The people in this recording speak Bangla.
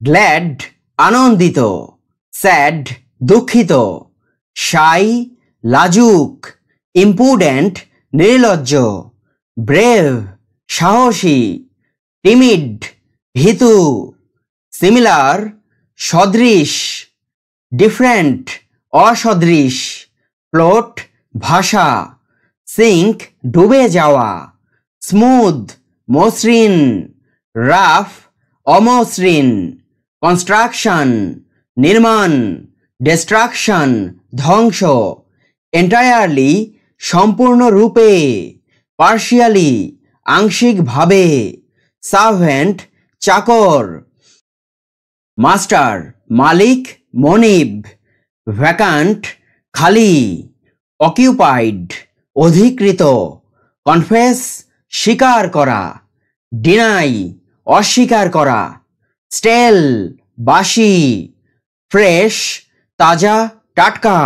গ্ল্যাড আনন্দিত, স্যাড দুঃখিত, শাই লাজুক, ইম্পুডেন্ট নির্লজ্জ, ব্রেভ সাহসী, টিমিড ভীতু, সিমিলার সদৃশ, ডিফারেন্ট অসদৃশ, ফ্লোট ভাষা, সিঙ্ক ডুবে যাওয়া, স্মুথ মসৃণ, রাফ অমসৃণ, কনস্ট্রাকশন নির্মাণ, ডিস্ট্রাকশন ধ্বংস, এন্টায়ারলি সম্পূর্ণরূপে, পার্শিয়ালি আংশিকভাবে, সার্ভেন্ট চাকর, মাস্টার মালিক মনিব, ভ্যাকান্ট খালি, অকিউপাইড অধিকৃত, কনফেস স্বীকার করা, ডিনাই অস্বীকার করা, স্টেল বাসি, ফ্রেশ তাজা টাটকা।